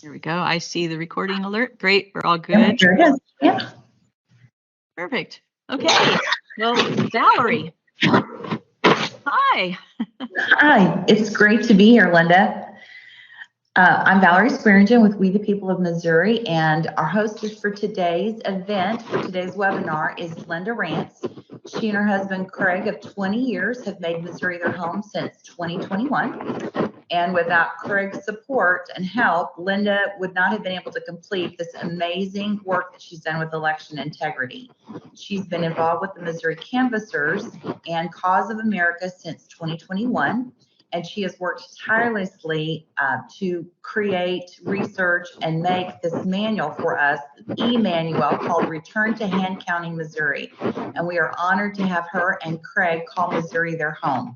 There we go. I see the recording alert. Great. We're all Yeah, good. sure it is. Yeah. Perfect. Okay. Well, Valerie. Hi. Hi, it's great to be here, Linda. I'm Valerie Swearingen with We the People of Missouri, and our hostess for today's event, for today's webinar, is Linda Rance. She and her husband, Craig, of 20 years, have made Missouri their home since 2021. And without Craig's support and help, Linda would not have been able to complete this amazing work that she's done with election integrity. She's been involved with the Missouri Canvassers and Cause of America since 2021. And she has worked tirelessly to create, research, and make this manual for us, e-manual called Return to Hand Counting Missouri. And we are honored to have her and Craig call Missouri their home.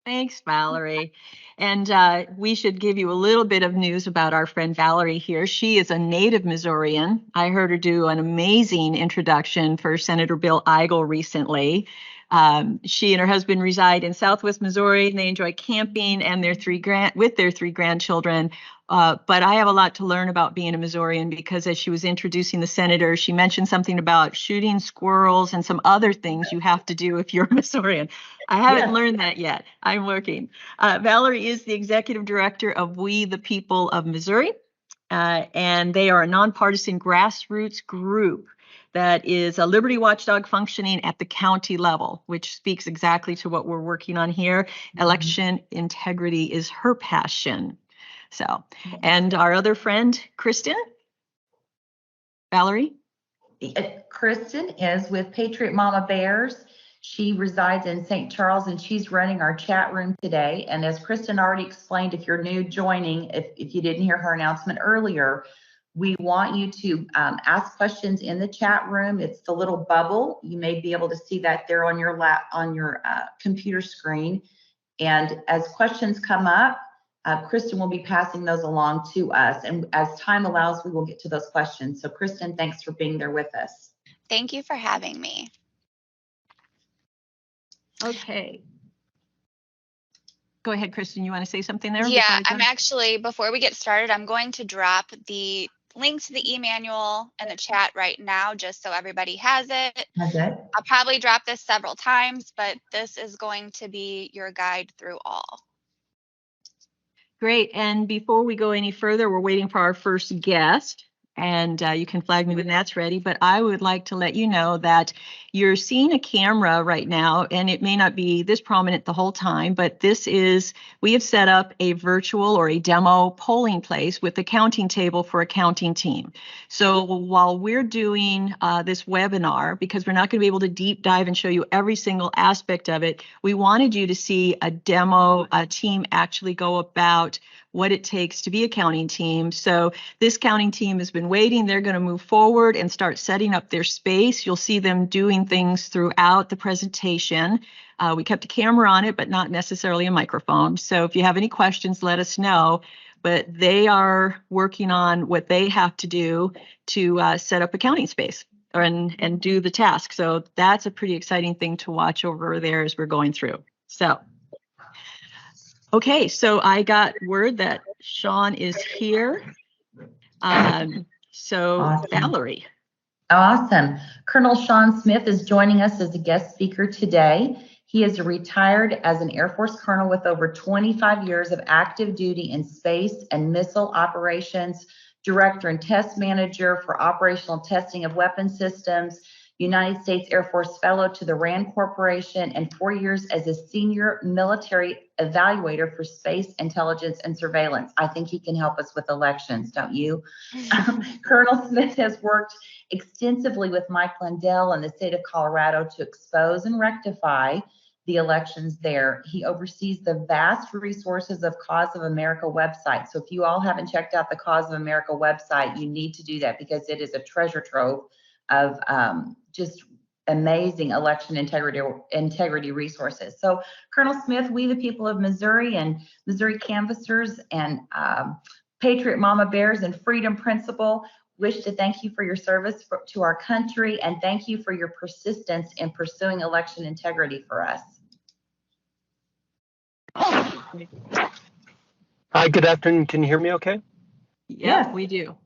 Thanks, Valerie. And we should give you a little bit of news about our friend Valerie here. She is a native Missourian. I heard her do an amazing introduction for Senator Bill Eigel recently. She and her husband reside in Southwest Missouri, and they enjoy camping and with their three grandchildren. But I have a lot to learn about being a Missourian because as she was introducing the senator, she mentioned something about shooting squirrels and some other things you have to do if you're a Missourian. I haven't learned that yet. I'm working. Valerie is the executive director of We the People of Missouri, and they are a nonpartisan grassroots group that is a liberty watchdog functioning at the county level, which speaks exactly to what we're working on here. Election integrity is her passion. So, and our other friend, Kristen? Valerie? Kristen is with Patriot Mama Bears. She resides in St. Charles, and she's running our chat room today. And as Kristen already explained, if you're new joining, if you didn't hear her announcement earlier, we want you to ask questions in the chat room. It's the little bubble. You may be able to see that there on your computer screen. And as questions come up, Kristen will be passing those along to us. And as time allows, we will get to those questions. So Kristen, thanks for being there with us. Thank you for having me. Okay. Go ahead, Kristen. You want to say something there? Yeah, before we get started, I'm going to drop the link to the e-manual in the chat right now, just so everybody has it. I'll probably drop this several times, but this is going to be your guide through all. Great. And before we go any further, we're waiting for our first guest. And you can flag me when that's ready. But I would like to let you know that you're seeing a camera right now, and it may not be this prominent the whole time, but we have set up a virtual or a demo polling place with a counting table for a counting team. So while we're doing this webinar, because we're not going to be able to deep dive and show you every single aspect of it, we wanted you to see a demo, a team actually go about what it takes to be a counting team. So this counting team has been waiting. They're going to move forward and start setting up their space. You'll see them doing things throughout the presentation. We kept a camera on it, but not necessarily a microphone. So if you have any questions, let us know. But they are working on what they have to do to set up a counting space and do the task. So that's a pretty exciting thing to watch over there as we're going through. So. Okay, so I got word that Sean is here. Awesome. Valerie. Awesome. Colonel Sean Smith is joining us as a guest speaker today. He is retired as an Air Force colonel with over 25 years of active duty in space and missile operations, director and test manager for operational testing of weapon systems, United States Air Force Fellow to the RAND Corporation, and 4 years as a senior military evaluator for space intelligence and surveillance. I think he can help us with elections, don't you? Colonel Smith has worked extensively with Mike Lindell in the state of Colorado to expose and rectify the elections there. He oversees the vast resources of Cause of America website. So if you all haven't checked out the Cause of America website, you need to do that because it is a treasure trove of just amazing election integrity resources. So Colonel Smith, We the People of Missouri and Missouri Canvassers and Patriot Mama Bears and Freedom Principle wish to thank you for your service to our country, and thank you for your persistence in pursuing election integrity for us. Hi, good afternoon. Can you hear me okay? Yeah, we do.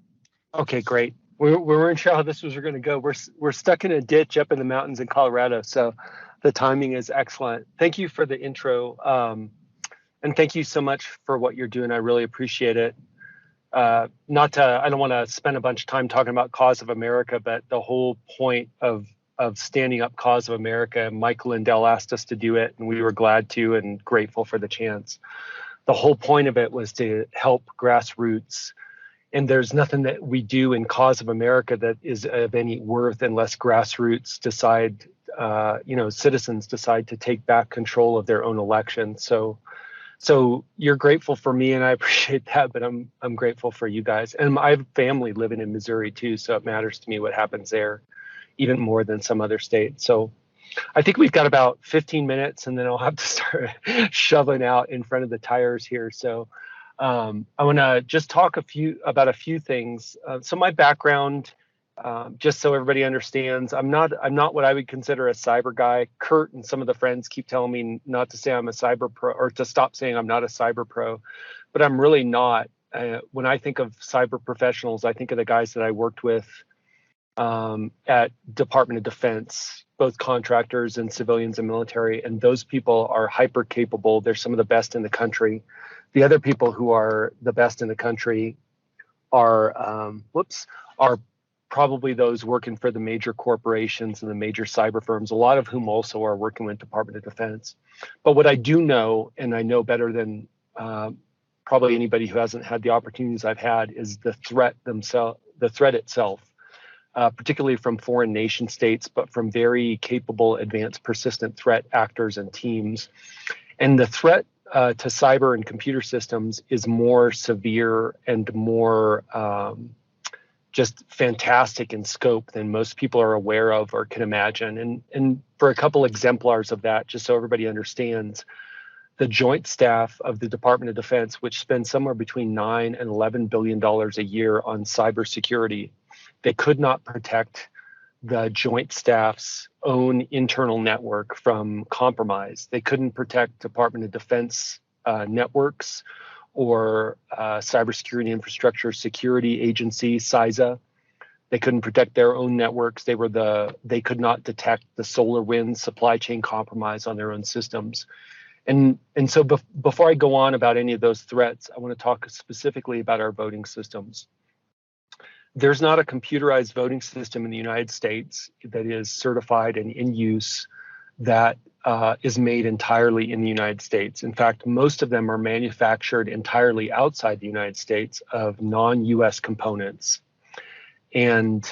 Okay, great. We weren't sure how this was going to go. We're stuck in a ditch up in the mountains in Colorado, so the timing is excellent. Thank you for the intro, and thank you so much for what you're doing. I really appreciate it. I don't want to spend a bunch of time talking about Cause of America, but the whole point of standing up Cause of America, Michael Lindell asked us to do it, and we were glad to and grateful for the chance. The whole point of it was to help grassroots. And there's nothing that we do in Cause of America that is of any worth unless grassroots decide, citizens decide to take back control of their own election. So you're grateful for me, and I appreciate that. But I'm grateful for you guys, and I have family living in Missouri too, so it matters to me what happens there, even more than some other states. So I think we've got about 15 minutes, and then I'll have to start shoveling out in front of the tires here. So I want to just talk about a few things. So my background, just so everybody understands, I'm not what I would consider a cyber guy. Kurt and some of the friends keep telling me not to say I'm a cyber pro, or to stop saying I'm not a cyber pro, but I'm really not. When I think of cyber professionals, I think of the guys that I worked with at Department of Defense, both contractors and civilians and military, and those people are hyper capable. They're some of the best in the country. The other people who are the best in the country are are probably those working for the major corporations and the major cyber firms, a lot of whom also are working with Department of Defense. But what I do know, and I know better than probably anybody who hasn't had the opportunities I've had, is the threat itself. Particularly from foreign nation states, but from very capable, advanced, persistent threat actors and teams. And the threat to cyber and computer systems is more severe and more just fantastic in scope than most people are aware of or can imagine. And for a couple exemplars of that, just so everybody understands, the Joint Staff of the Department of Defense, which spends somewhere between $9 and $11 billion a year on cybersecurity, they could not protect the Joint Staff's own internal network from compromise. They couldn't protect Department of Defense networks or Cybersecurity Infrastructure Security Agency, CISA. They couldn't protect their own networks. They could not detect the SolarWinds supply chain compromise on their own systems. And so before I go on about any of those threats, I want to talk specifically about our voting systems. There's not a computerized voting system in the United States that is certified and in use that is made entirely in the United States. In fact, most of them are manufactured entirely outside the United States of non-US components. And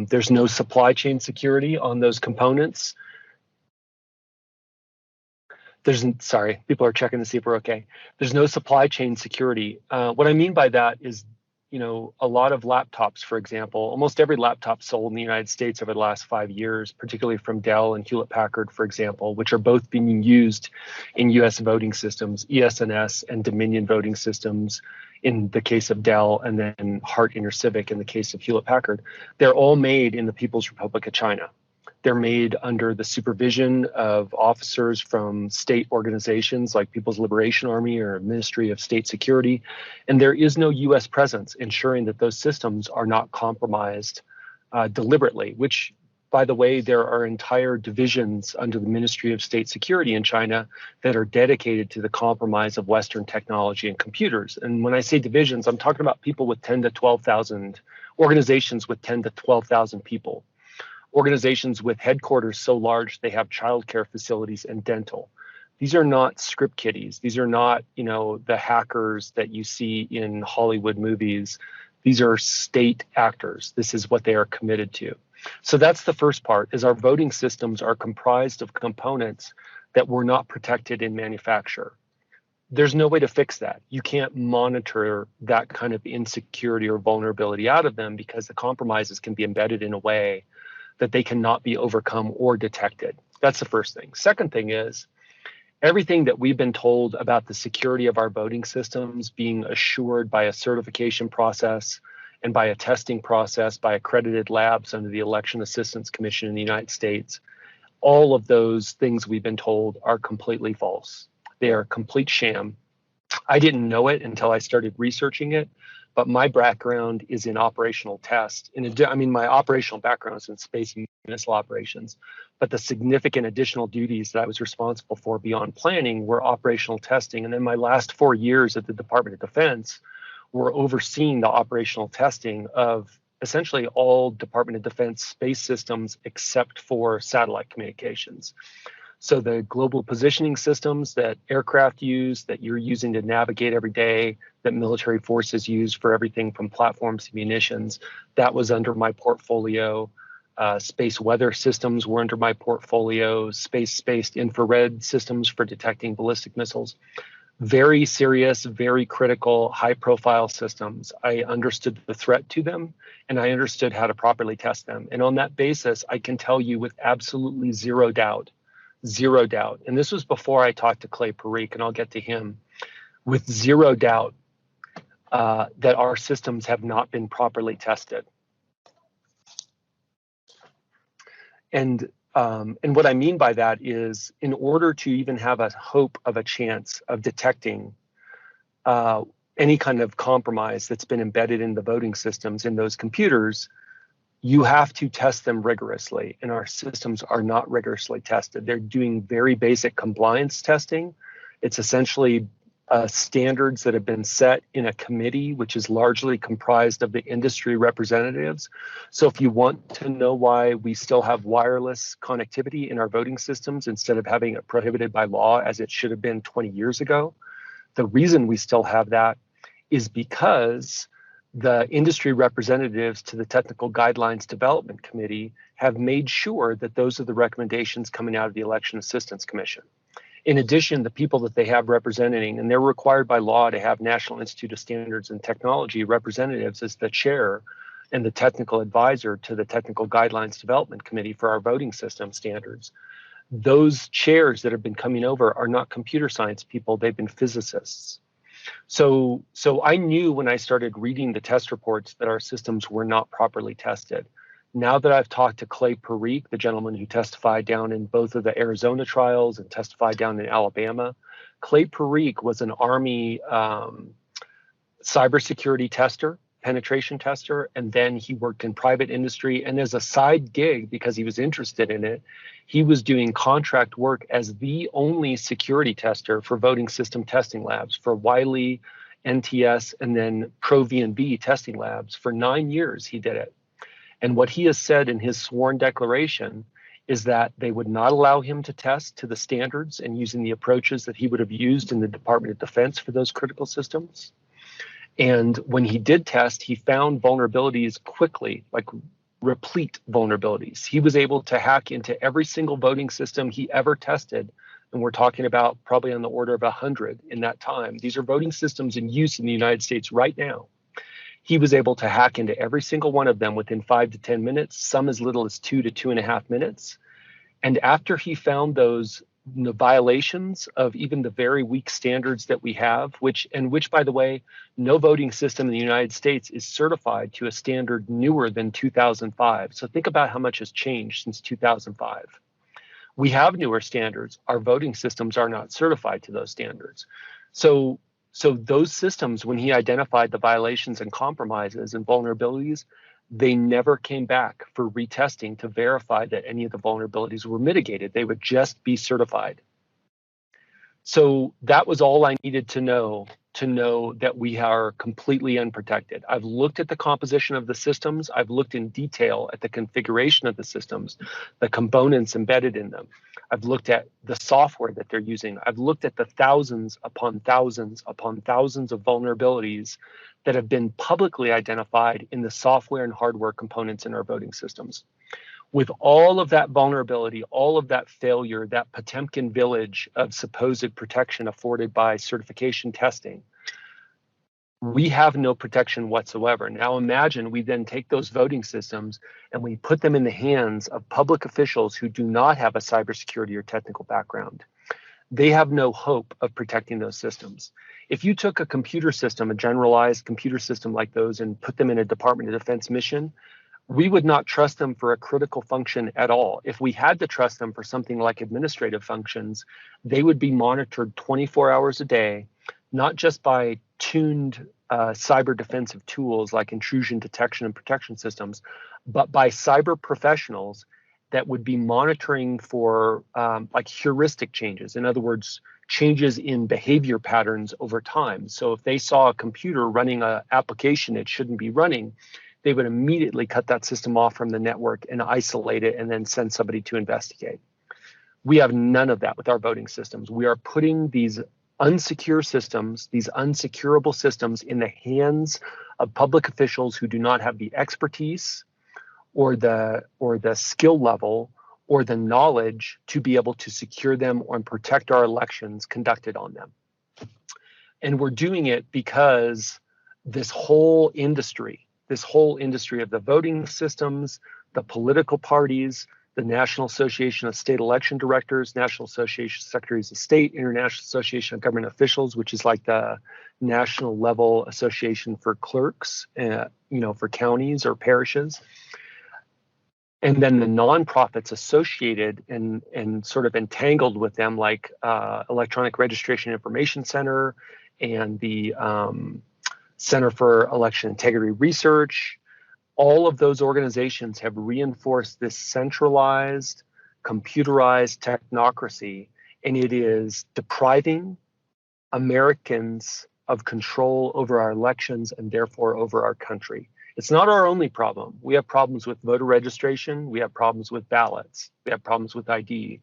there's no supply chain security on those components. Sorry, people are checking to see if we're okay. There's no supply chain security. What I mean by that is, a lot of laptops, for example, almost every laptop sold in the United States over the last 5 years, particularly from Dell and Hewlett Packard, for example, which are both being used in US voting systems, ES&S and Dominion voting systems in the case of Dell, and then Hart InterCivic in the case of Hewlett Packard. They're all made in the People's Republic of China. They're made under the supervision of officers from state organizations like People's Liberation Army or Ministry of State Security. And there is no US presence ensuring that those systems are not compromised deliberately, which, by the way, there are entire divisions under the Ministry of State Security in China that are dedicated to the compromise of Western technology and computers. And when I say divisions, I'm talking about people with 10 to 12,000, organizations with 10 to 12,000 people. Organizations with headquarters so large they have childcare facilities and dental. These are not script kiddies. These are not, the hackers that you see in Hollywood movies. These are state actors. This is what they are committed to. So that's the first part, is our voting systems are comprised of components that were not protected in manufacture. There's no way to fix that. You can't monitor that kind of insecurity or vulnerability out of them because the compromises can be embedded in a way that they cannot be overcome or detected. That's the first thing. Second thing is, everything that we've been told about the security of our voting systems being assured by a certification process and by a testing process by accredited labs under the Election Assistance Commission in the United States, all of those things we've been told are completely false. They are a complete sham. I didn't know it until I started researching it, but my background is in operational test. I mean, my operational background is in space and missile operations, but the significant additional duties that I was responsible for beyond planning were operational testing. And then my last 4 years at the Department of Defense were overseeing the operational testing of essentially all Department of Defense space systems except for satellite communications. So the global positioning systems that aircraft use, that you're using to navigate every day, that military forces use for everything from platforms to munitions, that was under my portfolio. Space weather systems were under my portfolio. Space-based infrared systems for detecting ballistic missiles. Very serious, very critical, high-profile systems. I understood the threat to them, and I understood how to properly test them. And on that basis, I can tell you with absolutely zero doubt, and this was before I talked to Clay Parikh, and I'll get to him, with zero doubt that our systems have not been properly tested. And what I mean by that is, in order to even have a hope of a chance of detecting any kind of compromise that's been embedded in the voting systems in those computers, you have to test them rigorously, and our systems are not rigorously tested. They're doing very basic compliance testing. It's essentially standards that have been set in a committee, which is largely comprised of the industry representatives. So if you want to know why we still have wireless connectivity in our voting systems instead of having it prohibited by law as it should have been 20 years ago, the reason we still have that is because the industry representatives to the Technical Guidelines Development Committee have made sure that those are the recommendations coming out of the Election Assistance Commission. In addition, the people that they have representing, and they're required by law to have National Institute of Standards and Technology representatives as the chair and the technical advisor to the Technical Guidelines Development Committee for our voting system standards. Those chairs that have been coming over are not computer science people, they've been physicists. So I knew when I started reading the test reports that our systems were not properly tested. Now that I've talked to Clay Parikh, the gentleman who testified down in both of the Arizona trials and testified down in Alabama, Clay Parikh was an Army cybersecurity tester, penetration tester, and then he worked in private industry. And as a side gig, because he was interested in it, he was doing contract work as the only security tester for voting system testing labs for Wiley, NTS, and then ProVNV testing labs. For 9 years, he did it. And what he has said in his sworn declaration is that they would not allow him to test to the standards and using the approaches that he would have used in the Department of Defense for those critical systems. And when he did test, he found vulnerabilities quickly, like replete vulnerabilities. He was able to hack into every single voting system he ever tested. And we're talking about probably on the order of 100 in that time. These are voting systems in use in the United States right now. He was able to hack into every single one of them within 5 to 10 minutes, some as little as 2 to 2.5 minutes. And after he found those violations of even the very weak standards that we have, which, by the way, no voting system in the United States is certified to a standard newer than 2005. So think about how much has changed since 2005. We have newer standards. Our voting systems are not certified to those standards. So those systems, when he identified the violations and compromises and vulnerabilities, they never came back for retesting to verify that any of the vulnerabilities were mitigated. They would just be certified. So that was all I needed to know that we are completely unprotected. I've looked at the composition of the systems. I've looked in detail at the configuration of the systems, the components embedded in them. I've looked at the software that they're using. I've looked at the thousands upon thousands upon thousands of vulnerabilities that have been publicly identified in the software and hardware components in our voting systems. With all of that vulnerability, all of that failure, that Potemkin village of supposed protection afforded by certification testing, we have no protection whatsoever. Now imagine we then take those voting systems and we put them in the hands of public officials who do not have a cybersecurity or technical background. They have no hope of protecting those systems. If you took a computer system, a generalized computer system like those, and put them in a Department of Defense mission, we would not trust them for a critical function at all. If we had to trust them for something like administrative functions, they would be monitored 24 hours a day. not just by tuned cyber defensive tools like intrusion detection and protection systems, but by cyber professionals that would be monitoring for like heuristic changes. In other words, changes in behavior patterns over time. So if they saw a computer running an application it shouldn't be running, they would immediately cut that system off from the network and isolate it and then send somebody to investigate. We have none of that with our voting systems. We are putting these unsecure systems, these unsecurable systems in the hands of public officials who do not have the expertise or the skill level or the knowledge to be able to secure them or protect our elections conducted on them. And we're doing it because this whole industry of the voting systems, the political parties, the National Association of State Election Directors, National Association of Secretaries of State, International Association of Government Officials, which is like the national level association for clerks, for counties or parishes. And then the nonprofits associated and sort of entangled with them, like Electronic Registration Information Center and the Center for Election Integrity Research. All of those organizations have reinforced this centralized, computerized technocracy, and it is depriving Americans of control over our elections and therefore over our country. It's not our only problem. We have problems with voter registration. We have problems with ballots. We have problems with ID.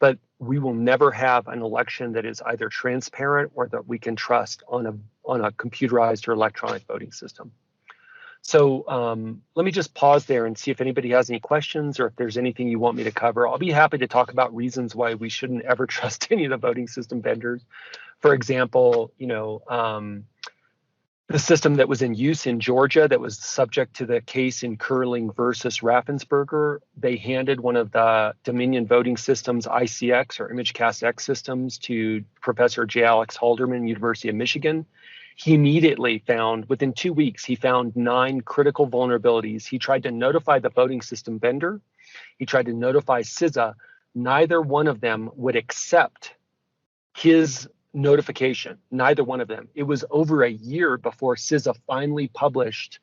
But we will never have an election that is either transparent or that we can trust on a computerized or electronic voting system. So let me just pause there and see if anybody has any questions or if there's anything you want me to cover. I'll be happy to talk about reasons why we shouldn't ever trust any of the voting system vendors. For example, the system that was in use in Georgia that was subject to the case in Curling versus Raffensperger, they handed one of the Dominion voting systems, ICX or ImageCast X systems, to Professor J. Alex Halderman, University of Michigan. He immediately found, within 2 weeks, he found 9 critical vulnerabilities. He tried to notify the voting system vendor. He tried to notify CISA. Neither one of them would accept his notification, neither one of them. It was over a year before CISA finally published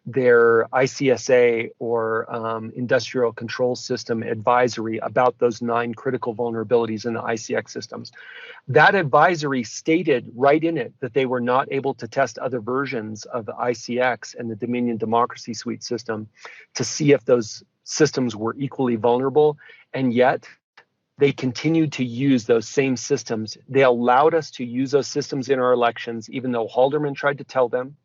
their ICSA or Industrial Control System advisory about those 9 critical vulnerabilities in the ICX systems. That advisory stated right in it that they were not able to test other versions of the ICX and the Dominion Democracy Suite system to see if those systems were equally vulnerable, and yet they continued to use those same systems. They allowed us to use those systems in our elections, even though Halderman tried to tell them,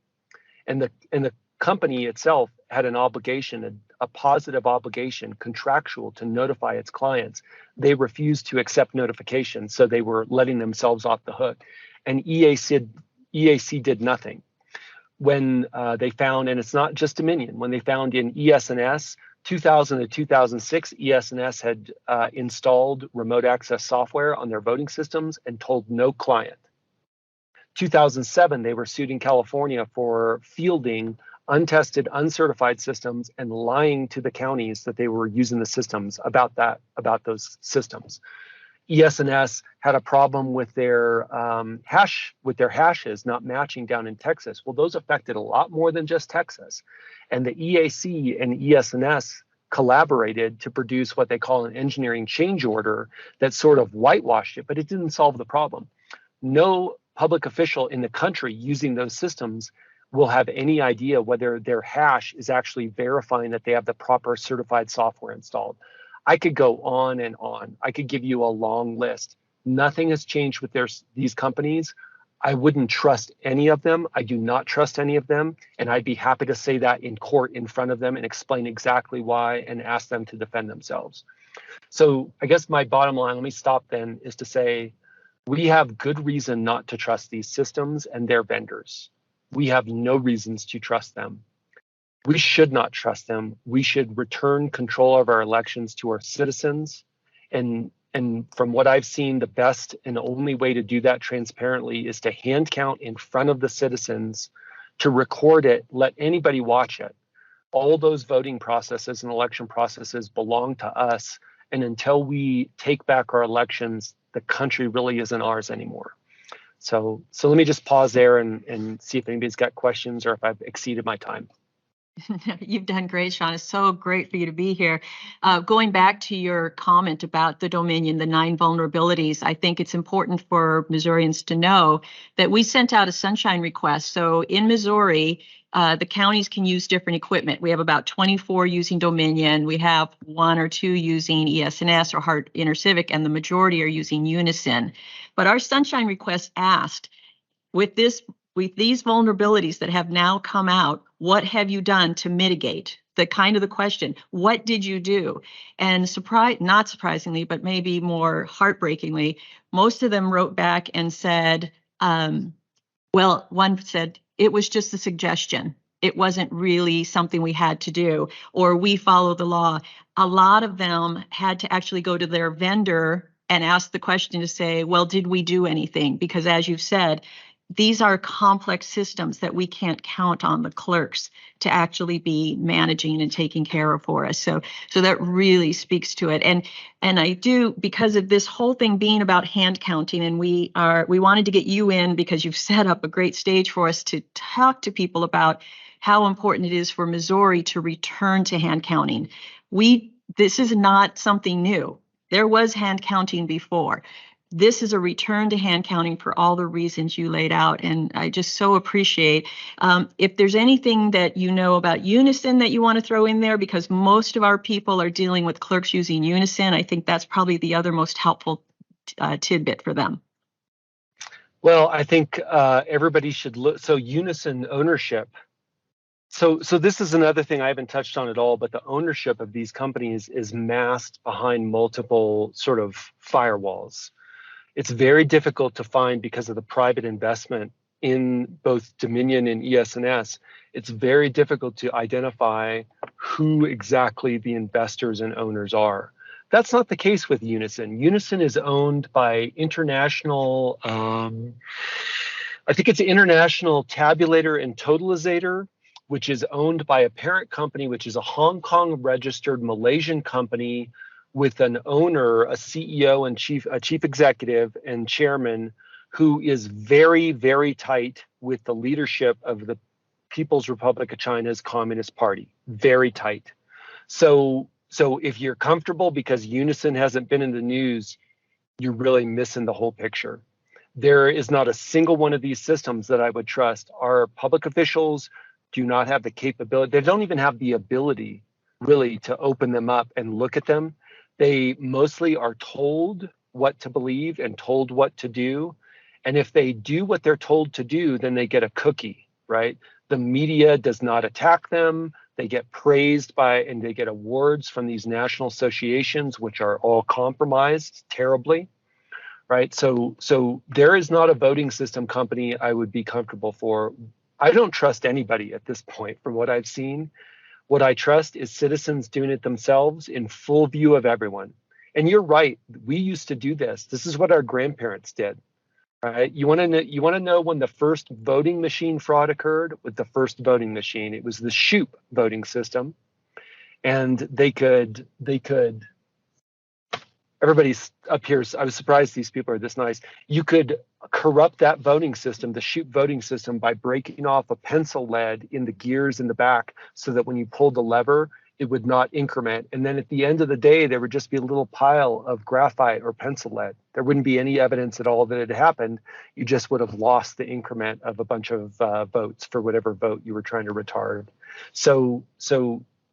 and the company itself had an obligation, a positive obligation, contractual, to notify its clients. They refused to accept notification, so they were letting themselves off the hook. And EAC did nothing. When they found, and it's not just Dominion, when they found in ES&S, 2000 to 2006, ES&S had installed remote access software on their voting systems and told no client. 2007, they were sued in California for fielding untested, uncertified systems and lying to the counties that they were using the systems about those systems. ES&S had a problem with their hashes not matching down in Texas. Well, those affected a lot more than just Texas. And the EAC and ES&S collaborated to produce what they call an engineering change order that sort of whitewashed it, but it didn't solve the problem. No public official in the country using those systems will have any idea whether their hash is actually verifying that they have the proper certified software installed. I could go on and on. I could give you a long list. Nothing has changed with these companies. I wouldn't trust any of them. I do not trust any of them. And I'd be happy to say that in court in front of them and explain exactly why and ask them to defend themselves. So I guess my bottom line, let me stop then, is to say we have good reason not to trust these systems and their vendors. We have no reasons to trust them. We should not trust them. We should return control of our elections to our citizens. And from what I've seen, the best and only way to do that transparently is to hand count in front of the citizens, to record it, let anybody watch it. All those voting processes and election processes belong to us. And until we take back our elections, the country really isn't ours anymore. So let me just pause there and see if anybody's got questions or if I've exceeded my time. You've done great, Sean. It's so great for you to be here. Going back to your comment about the Dominion, the 9 vulnerabilities, I think it's important for Missourians to know that we sent out a sunshine request. So in Missouri, the counties can use different equipment. We have about 24 using Dominion. We have 1 or 2 using ES&S or Hart InterCivic, and the majority are using Unison. But our sunshine request asked, with these vulnerabilities that have now come out, what have you done to mitigate? The question, what did you do? And not surprisingly, but maybe more heartbreakingly, most of them wrote back and said, well, one said, it was just a suggestion. It wasn't really something we had to do, or we follow the law. A lot of them had to actually go to their vendor and ask the question to say, well, did we do anything? Because as you've said, these are complex systems that we can't count on the clerks to actually be managing and taking care of for us. So that really speaks to it. And I do, because of this whole thing being about hand counting, and we wanted to get you in because you've set up a great stage for us to talk to people about how important it is for Missouri to return to hand counting. This is not something new. There was hand counting before. This is a return to hand counting for all the reasons you laid out. And I just so appreciate if there's anything that you know about Unison that you want to throw in there, because most of our people are dealing with clerks using Unison. I think that's probably the other most helpful tidbit for them. Well, I think everybody should look. So Unison ownership. So this is another thing I haven't touched on at all, but the ownership of these companies is masked behind multiple sort of firewalls. It's very difficult to find because of the private investment in both Dominion and ES&S. It's very difficult to identify who exactly the investors and owners are. That's not the case with Unison. Unison is owned by international, I think it's International Tabulator and Totalizator, which is owned by a parent company, which is a Hong Kong registered Malaysian company with an owner, a CEO and a chief executive and chairman who is very, very tight with the leadership of the People's Republic of China's Communist Party. Very tight. So if you're comfortable because Unison hasn't been in the news, you're really missing the whole picture. There is not a single one of these systems that I would trust. Our public officials do not have the capability. They don't even have the ability really to open them up and look at them. They mostly are told what to believe and told what to do. And if they do what they're told to do, then they get a cookie, right? The media does not attack them. They get praised by, and they get awards from these national associations, which are all compromised terribly, right? So there is not a voting system company I would be comfortable for. I don't trust anybody at this point from what I've seen. What I trust is citizens doing it themselves in full view of everyone. And you're right. We used to do this. This is what our grandparents did. Right? You want to know when the first voting machine fraud occurred? With the first voting machine, it was the Shoup voting system, and they could. Everybody's up here. I was surprised these people are this nice. You could corrupt that voting system, the Shoup voting system, by breaking off a pencil lead in the gears in the back so that when you pulled the lever, it would not increment. And then at the end of the day, there would just be a little pile of graphite or pencil lead. There wouldn't be any evidence at all that it happened. You just would have lost the increment of a bunch of votes for whatever vote you were trying to retard. So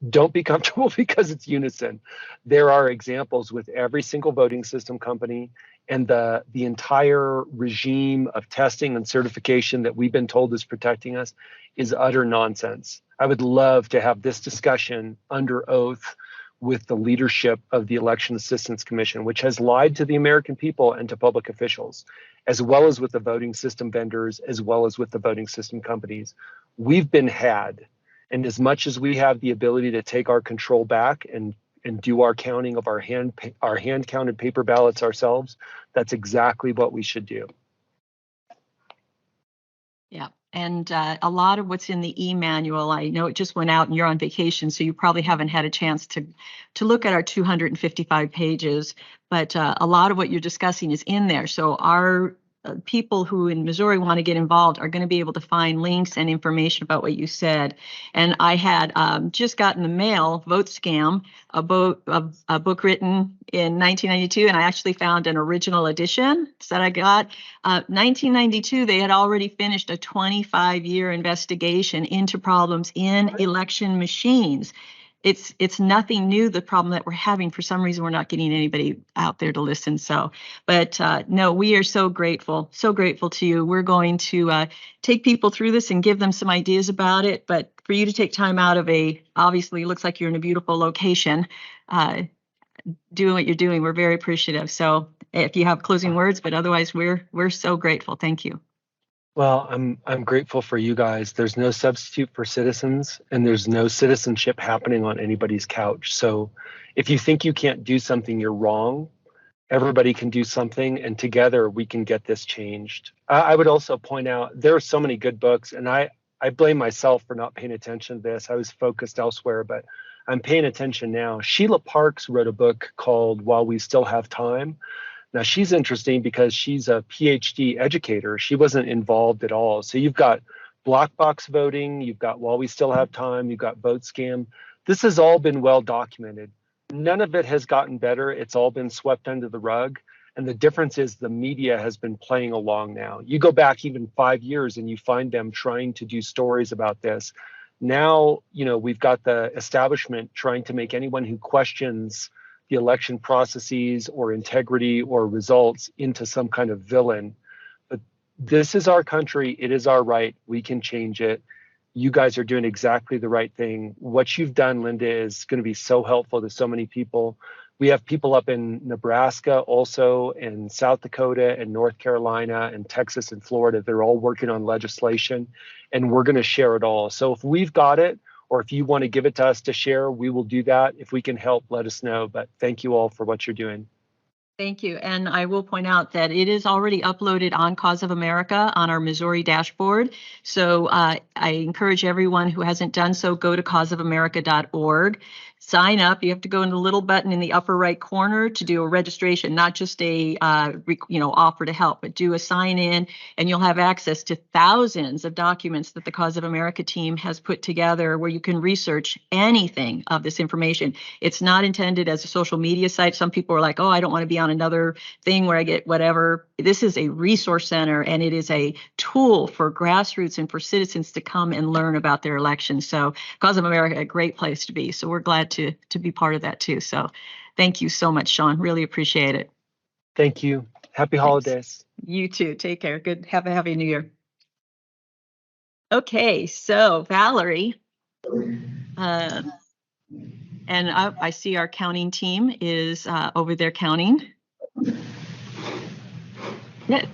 don't be comfortable because it's Unison. There are examples with every single voting system company, and the entire regime of testing and certification that we've been told is protecting us is utter nonsense. I would love to have this discussion under oath with the leadership of the Election Assistance Commission, which has lied to the American people and to public officials, as well as with the voting system vendors, as well as with the voting system companies. We've been had. And as much as we have the ability to take our control back and do our counting of our hand counted paper ballots ourselves, that's exactly what we should do. Yeah. And a lot of what's in the e-manual, I know it just went out and you're on vacation, so you probably haven't had a chance to look at our 255 pages, but a lot of what you're discussing is in there. So our people who in Missouri want to get involved are going to be able to find links and information about what you said. And I had just gotten the mail, Vote Scam, a book written in 1992, and I actually found an original edition that I got. 1992, they had already finished a 25-year investigation into problems in election machines. It's nothing new, the problem that we're having. For some reason, we're not getting anybody out there to listen. So, but no, we are so grateful to you. We're going to take people through this and give them some ideas about it. But for you to take time out of obviously, it looks like you're in a beautiful location, doing what you're doing, we're very appreciative. So if you have closing words, but otherwise, we're so grateful. Thank you. Well, I'm grateful for you guys. There's no substitute for citizens, and there's no citizenship happening on anybody's couch. So if you think you can't do something, you're wrong. Everybody can do something, and together we can get this changed. I would also point out there are so many good books, and I blame myself for not paying attention to this. I was focused elsewhere, but I'm paying attention now. Sheila Parks wrote a book called While We Still Have Time. Now, she's interesting because she's a PhD educator. She wasn't involved at all. So you've got block box voting, you've got While We Still Have Time, you've got Vote Scam. This has all been well documented. None of it has gotten better. It's all been swept under the rug. And the difference is the media has been playing along now. You go back even 5 years and you find them trying to do stories about this. Now, we've got the establishment trying to make anyone who questions the election processes or integrity or results into some kind of villain. But this is our country. It is our right. We can change it. You guys are doing exactly the right thing. What you've done, Linda, is going to be so helpful to so many people. We have people up in Nebraska, also in South Dakota and North Carolina and Texas and Florida. They're all working on legislation, and we're going to share it all. So if we've got it, or if you want to give it to us to share, we will do that. If we can help, let us know. But thank you all for what you're doing. Thank you. And I will point out that it is already uploaded on Cause of America on our Missouri dashboard. So I encourage everyone who hasn't done so, go to causeofamerica.org. Sign up. You have to go in the little button in the upper right corner to do a registration, not just a offer to help, but do a sign in, and you'll have access to thousands of documents that the Cause of America team has put together where you can research anything of this information. It's not intended as a social media site. Some people are like, oh, I don't want to be on another thing where I get whatever. This is a resource center, and it is a tool for grassroots and for citizens to come and learn about their elections. So Cause of America, a great place to be. So we're glad to be part of that too. So thank you so much, Sean. Really appreciate it. Thank you. Happy holidays. You too. Take care. Good. Have a happy new year. Okay, so Valerie, and I see our counting team is over there counting. Yeah.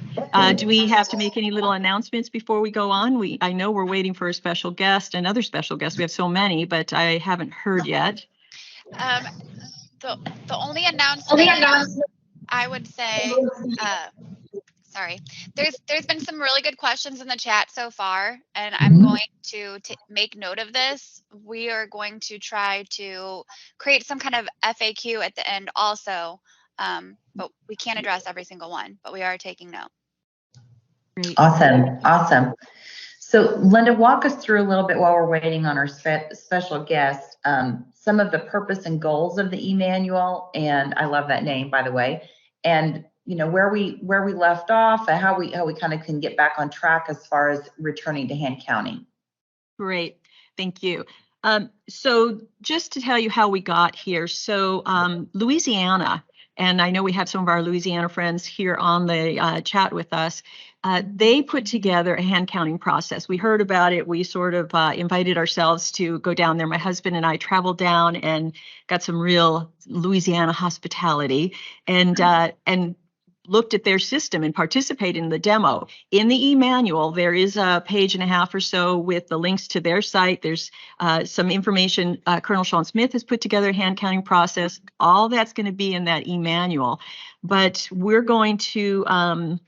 Do we have to make any little announcements before we go on? I know we're waiting for a special guest, another special guest. We have so many, but I haven't heard yet. The only announcement I would say, sorry, there's been some really good questions in the chat so far, and I'm going to make note of this. We are going to try to create some kind of FAQ at the end also. But we can't address every single one, but we are taking note. Awesome. So Linda, walk us through a little bit while we're waiting on our special guest, some of the purpose and goals of the e-manual, and I love that name, by the way, and where we left off and how we kind of can get back on track as far as returning to hand counting. Great, thank you. So just to tell you how we got here, so Louisiana, and I know we have some of our Louisiana friends here on the chat with us. They put together a hand counting process. We heard about it. We sort of invited ourselves to go down there. My husband and I traveled down and got some real Louisiana hospitality and looked at their system and participated in the demo. In the e-manual, there is a page and a half or so with the links to their site. There's some information. Colonel Sean Smith has put together a hand counting process. All that's going to be in that e-manual. But we're going to,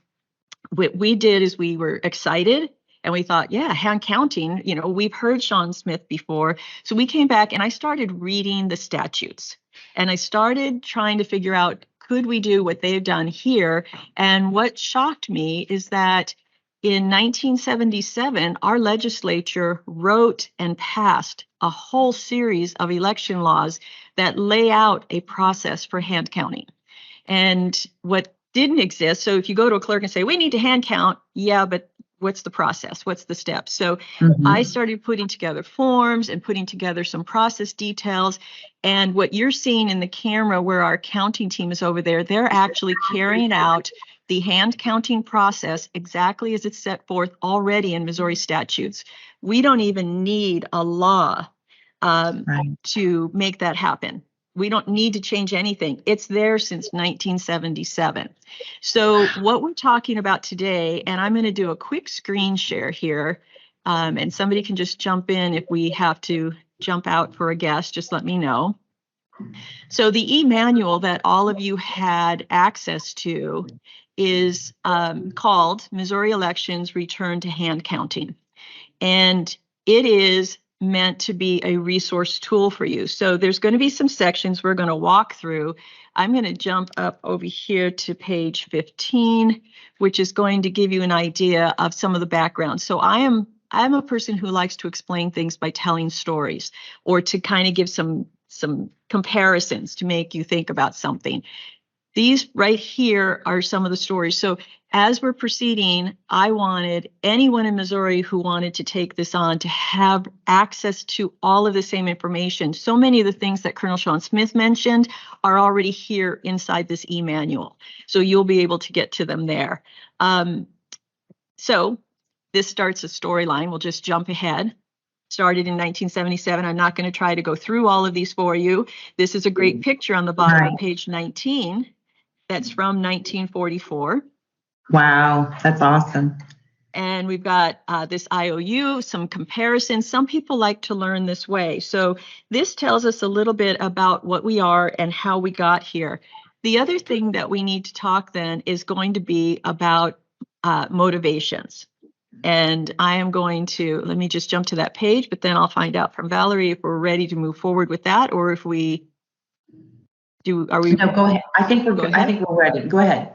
what we did is we were excited and we thought, yeah, hand counting, we've heard Sean Smith before. So we came back and I started reading the statutes. And I started trying to figure out, could we do what they've done here? And what shocked me is that in 1977, our legislature wrote and passed a whole series of election laws that lay out a process for hand counting. And what didn't exist, so if you go to a clerk and say, we need to hand count, yeah, but what's the process? What's the steps? So I started putting together forms and putting together some process details. And what you're seeing in the camera where our counting team is over there, they're actually carrying out the hand counting process exactly as it's set forth already in Missouri statutes. We don't even need a law to make that happen. We don't need to change anything. It's there since 1977. So what we're talking about today, and I'm going to do a quick screen share here, and somebody can just jump in if we have to jump out for a guest, just let me know. So the e-manual that all of you had access to is called Missouri Elections Return to Hand Counting. And it is meant to be a resource tool for you. So there's going to be some sections we're going to walk through. I'm going to jump up over here to page 15, which is going to give you an idea of some of the background. So I'm a person who likes to explain things by telling stories or to kind of give some comparisons to make you think about something. These right here are some of the stories. So as we're proceeding, I wanted anyone in Missouri who wanted to take this on to have access to all of the same information. So many of the things that Colonel Sean Smith mentioned are already here inside this e-manual. So you'll be able to get to them there. So this starts a storyline. We'll just jump ahead. Started in 1977. I'm not going to try to go through all of these for you. This is a great picture on the bottom of page 19. That's from 1944. Wow, that's awesome. And we've got this IOU, some comparisons. Some people like to learn this way. So this tells us a little bit about what we are and how we got here. The other thing that we need to talk then is going to be about motivations. And I am going to, let me just jump to that page, but then I'll find out from Valerie if we're ready to move forward with that or if we do, are we? No, go ahead. I think we're ready. Go ahead.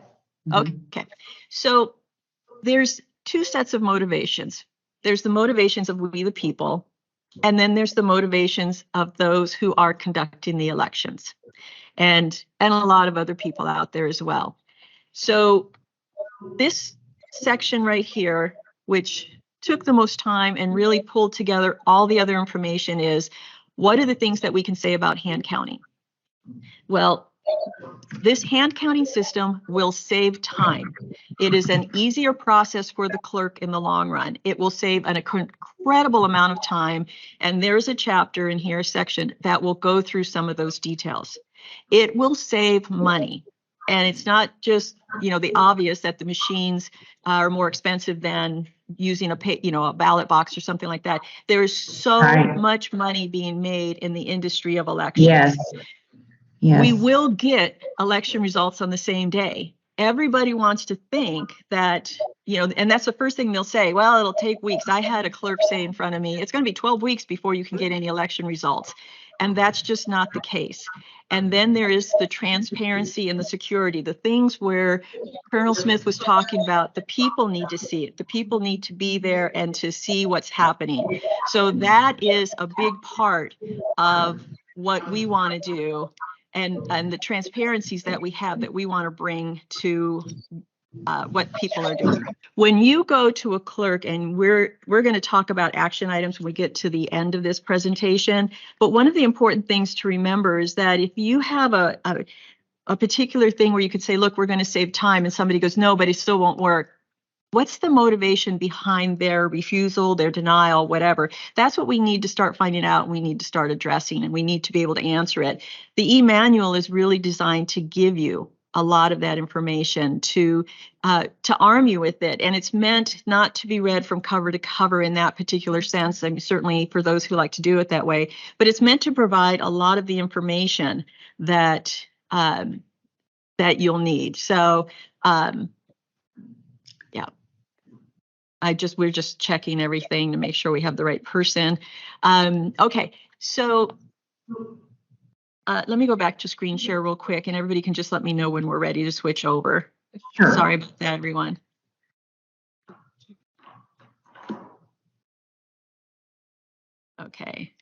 Okay. So there's two sets of motivations. There's the motivations of we the people, and then there's the motivations of those who are conducting the elections, and a lot of other people out there as well. So this section right here, which took the most time and really pulled together all the other information, is what are the things that we can say about hand counting? Well, this hand counting system will save time. It is an easier process for the clerk in the long run. It will save an incredible amount of time. And there's a chapter in here, a section that will go through some of those details. It will save money. And it's not just, the obvious that the machines are more expensive than using a ballot box or something like that. There is so much money being made in the industry of elections. Yes. We will get election results on the same day. Everybody wants to think that, and that's the first thing they'll say, well, it'll take weeks. I had a clerk say in front of me, it's going to be 12 weeks before you can get any election results. And that's just not the case. And then there is the transparency and the security, the things where Colonel Smith was talking about. The people need to see it. The people need to be there and to see what's happening. So that is a big part of what we want to do. And the transparencies that we have that we want to bring to what people are doing. When you go to a clerk, and we're going to talk about action items when we get to the end of this presentation, but one of the important things to remember is that if you have a particular thing where you could say, look, we're going to save time, and somebody goes, no, but it still won't work. What's the motivation behind their refusal, their denial, whatever? That's what we need to start finding out, and we need to start addressing, and we need to be able to answer it. The e-manual is really designed to give you a lot of that information, to arm you with it. And it's meant not to be read from cover to cover in that particular sense. I mean, certainly for those who like to do it that way, but it's meant to provide a lot of the information that that you'll need. So we're just checking everything to make sure we have the right person. Okay, so let me go back to screen share real quick, and everybody can just let me know when we're ready to switch over. Sure. Sorry about that, everyone. Okay.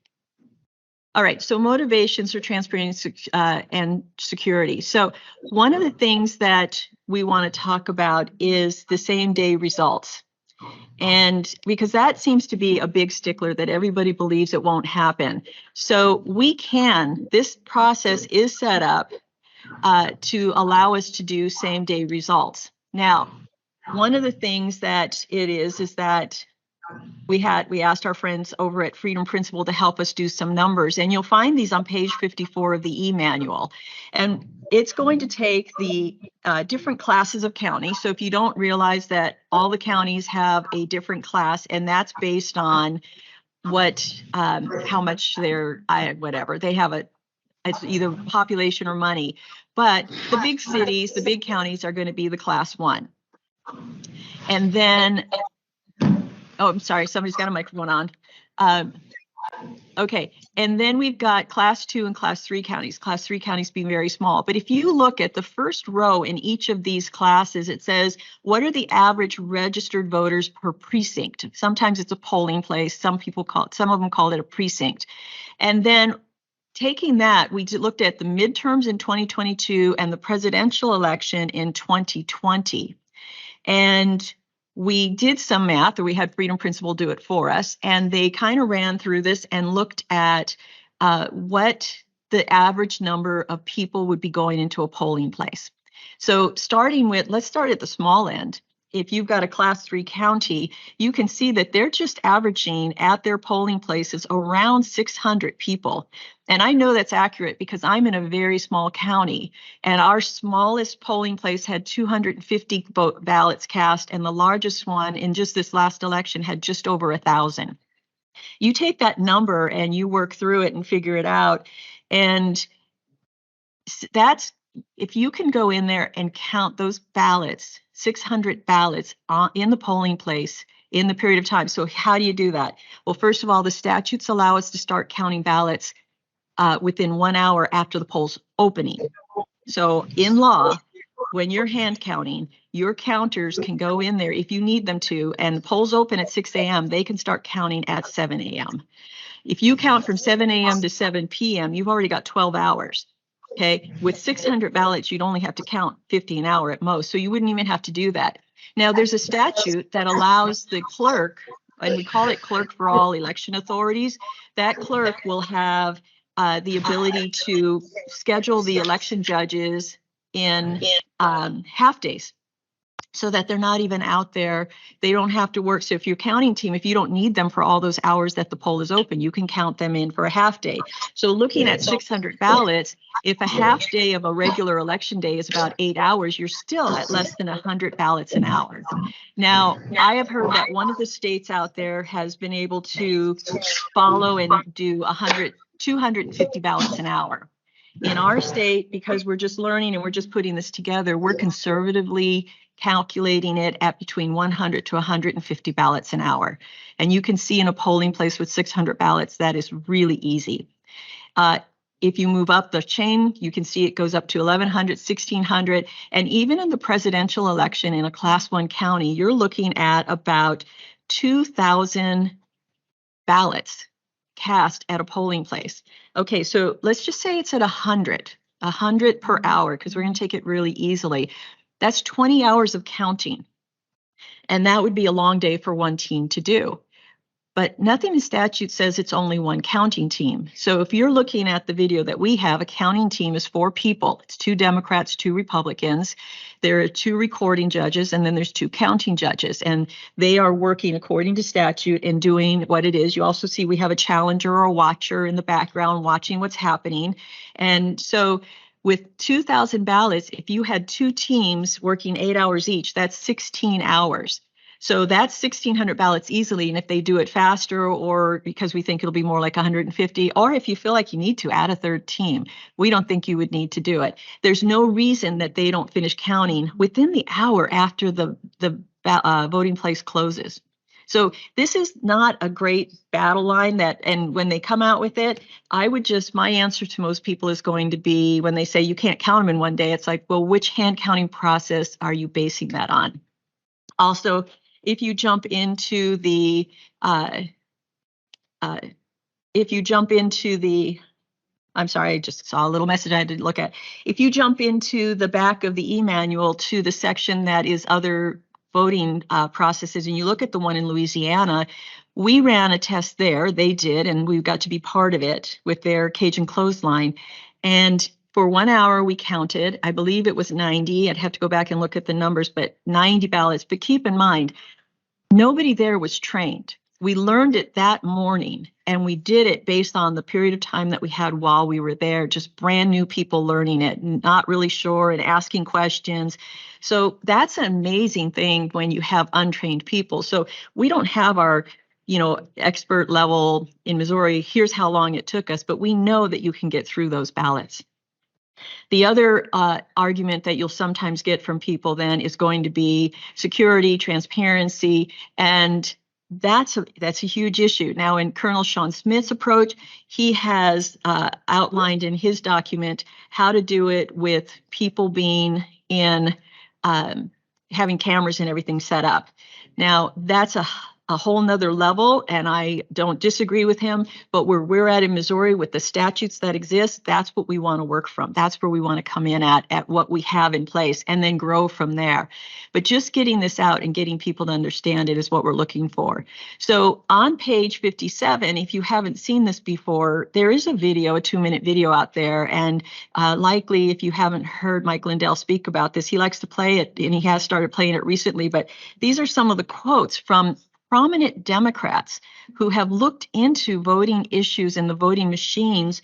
All right, so motivations for transparency and security. So one of the things that we want to talk about is the same day results. And because that seems to be a big stickler that everybody believes it won't happen. So this process is set up to allow us to do same day results. Now, one of the things that it is that we asked our friends over at Freedom Principle to help us do some numbers, and you'll find these on page 54 of the e-manual. And it's going to take the different classes of county. So if you don't realize that all the counties have a different class, and that's based on how much whatever they have it's either population or money. But the big cities, the big counties are going to be the class 1. And then oh, I'm sorry, somebody's got a microphone on. Okay, and then we've got class 2 and class 3 counties. Class 3 counties being very small. But if you look at the first row in each of these classes, it says, what are the average registered voters per precinct? Sometimes it's a polling place. Some of them call it a precinct. And then taking that, we looked at the midterms in 2022 and the presidential election in 2020. And we did some math, or we had Freedom Principle do it for us, and they kind of ran through this and looked at what the average number of people would be going into a polling place. So let's start at the small end. If you've got a class 3 county, you can see that they're just averaging at their polling places around 600 people. And I know that's accurate because I'm in a very small county, and our smallest polling place had 250 ballots cast, and the largest one in just this last election had just over 1,000. You take that number and you work through it and figure it out, and that's, if you can go in there and count those ballots, 600 ballots in the polling place in the period of time. So how do you do that? Well, first of all, the statutes allow us to start counting ballots within 1 hour after the polls opening. So in law, when you're hand counting, your counters can go in there if you need them to, and the polls open at 6 a.m., they can start counting at 7 a.m. If you count from 7 a.m. to 7 p.m., you've already got 12 hours. Okay, with 600 ballots, you'd only have to count 50 an hour at most, so you wouldn't even have to do that. Now, there's a statute that allows the clerk, and we call it clerk for all election authorities. That clerk will have the ability to schedule the election judges in half days, so that they're not even out there. They don't have to work. So if your counting team, if you don't need them for all those hours that the poll is open, you can count them in for a half day. So looking at 600 ballots, if a half day of a regular election day is about 8 hours, you're still at less than 100 ballots an hour. Now, I have heard that one of the states out there has been able to follow and do 250 ballots an hour. In our state, because we're just learning and we're just putting this together, we're conservatively calculating it at between 100 to 150 ballots an hour. And you can see in a polling place with 600 ballots, that is really easy. If you move up the chain, you can see it goes up to 1,100, 1,600. And even in the presidential election in a class 1 county, you're looking at about 2,000 ballots cast at a polling place. Okay, so let's just say it's at 100 per hour, because we're going to take it really easily. That's 20 hours of counting. And that would be a long day for one team to do. But nothing in statute says it's only one counting team. So if you're looking at the video that we have, a counting team is 4 people. It's 2 Democrats, 2 Republicans. There are 2 recording judges, and then there's 2 counting judges. And they are working according to statute and doing what it is. You also see we have a challenger or a watcher in the background watching what's happening. And so with 2,000 ballots, if you had 2 teams working 8 hours each, that's 16 hours. So that's 1,600 ballots easily. And if they do it faster, or because we think it'll be more like 150, or if you feel like you need to add a 3rd team, we don't think you would need to do it. There's no reason that they don't finish counting within the hour after the voting place closes. So this is not a great battle line and when they come out with it, my answer to most people is going to be when they say you can't count them in one day, it's like, well, which hand counting process are you basing that on? Also, if you jump into the, I'm sorry, I just saw a little message I had to look at. If you jump into the back of the e-manual to the section that is other voting processes, and you look at the one in Louisiana, we ran a test there, they did, and we got to be part of it with their Cajun clothesline. And for 1 hour, we counted, I believe it was 90. I'd have to go back and look at the numbers, but 90 ballots. But keep in mind, nobody there was trained. We learned it that morning, and we did it based on the period of time that we had while we were there, just brand new people learning it, not really sure and asking questions. So that's an amazing thing when you have untrained people. So we don't have our, expert level in Missouri, here's how long it took us, but we know that you can get through those ballots. The other argument that you'll sometimes get from people then is going to be security, transparency, and that's a huge issue. Now, in Colonel Sean Smith's approach, he has outlined in his document how to do it with people being in, having cameras and everything set up. Now, that's a whole nother level, and I don't disagree with him, but where we're at in Missouri with the statutes that exist, that's what we want to work from. That's where we want to come in at what we have in place and then grow from there. But just getting this out and getting people to understand it is what we're looking for. So on page 57, if you haven't seen this before, there is a video, a 2-minute video out there, and likely if you haven't heard Mike Lindell speak about this, he likes to play it, and he has started playing it recently, but these are some of the quotes from prominent Democrats who have looked into voting issues and the voting machines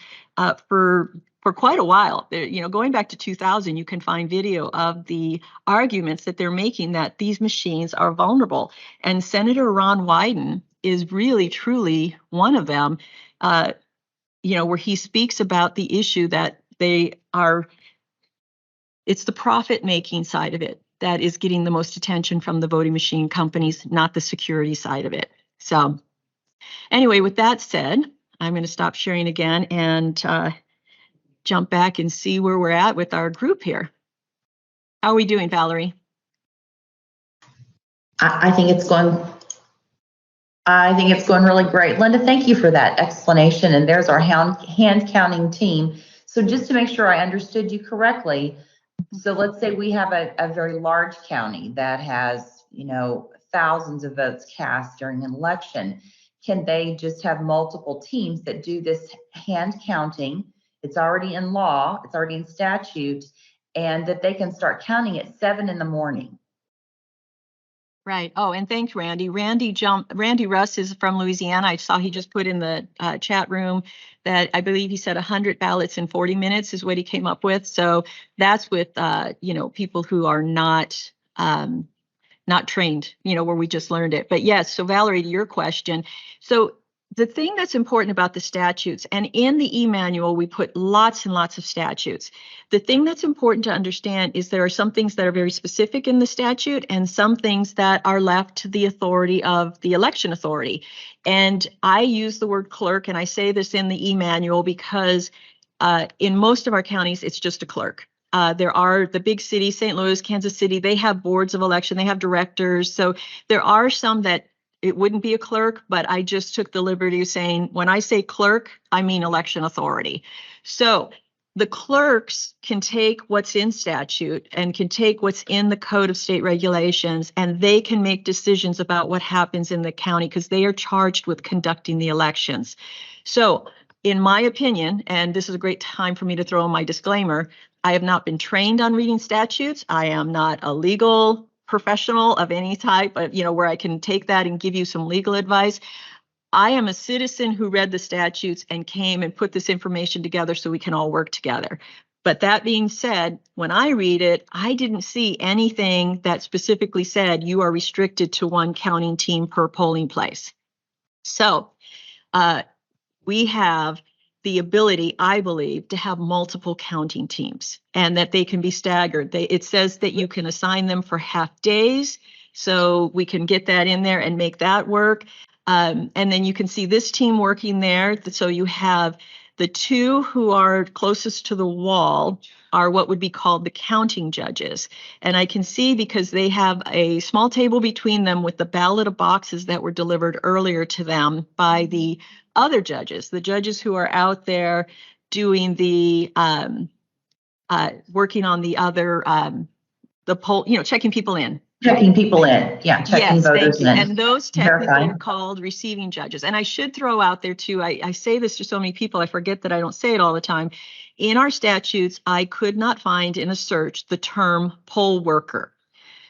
for quite a while. Going back to 2000, you can find video of the arguments that they're making that these machines are vulnerable. And Senator Ron Wyden is really, truly one of them, where he speaks about the issue that it's the profit-making side of it that is getting the most attention from the voting machine companies, not the security side of it. So anyway, with that said, I'm going to stop sharing again and jump back and see where we're at with our group here. How are we doing, Valerie? I think it's going really great. Linda, thank you for that explanation. And there's our hand counting team. So just to make sure I understood you correctly, so let's say we have a very large county that has, thousands of votes cast during an election. Can they just have multiple teams that do this hand counting? It's already in law, it's already in statute, and that they can start counting at 7 in the morning. Right. Oh, and thanks, Randy. Randy Russ is from Louisiana. I saw he just put in the chat room that I believe he said 100 ballots in 40 minutes is what he came up with. So that's with, people who are not trained, where we just learned it. But yes, so Valerie, to your question. So the thing that's important about the statutes, and in the e-manual, we put lots and lots of statutes. The thing that's important to understand is there are some things that are very specific in the statute and some things that are left to the authority of the election authority. And I use the word clerk, and I say this in the e-manual because in most of our counties, it's just a clerk. There are the big cities, St. Louis, Kansas City, they have boards of election, they have directors. So there are some that it wouldn't be a clerk, but I just took the liberty of saying, when I say clerk, I mean election authority. So the clerks can take what's in statute and can take what's in the Code of State Regulations, and they can make decisions about what happens in the county because they are charged with conducting the elections. So in my opinion, and this is a great time for me to throw in my disclaimer, I have not been trained on reading statutes. I am not a legal professional of any type, but where I can take that and give you some legal advice. I am a citizen who read the statutes and came and put this information together so we can all work together. But that being said, when I read it, I didn't see anything that specifically said you are restricted to one counting team per polling place. So we have the ability, I believe, to have multiple counting teams and that they can be staggered. It says that you can assign them for half days. So we can get that in there and make that work. And then you can see this team working there. So you have the two who are closest to the wall are what would be called the counting judges. And I can see because they have a small table between them with the ballot of boxes that were delivered earlier to them by the other judges, the judges who are out there doing the working on the other the poll, checking people in. Checking people in, yeah, checking Yes, voters thank you. in. And those technically are Verifying. called receiving judges. And I should throw out there too, I say this to so many people, I forget that I don't say it all the time. In our statutes, I could not find in a search the term poll worker.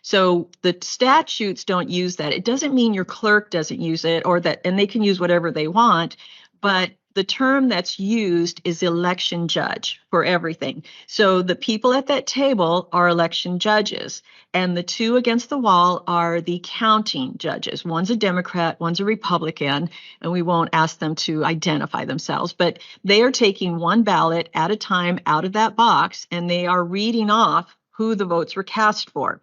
So the statutes don't use that. It doesn't mean your clerk doesn't use it or that, and they can use whatever they want, but the term that's used is election judge for everything. So the people at that table are election judges, and the two against the wall are the counting judges. One's a Democrat, one's a Republican, and we won't ask them to identify themselves, but they are taking one ballot at a time out of that box, and they are reading off who the votes were cast for.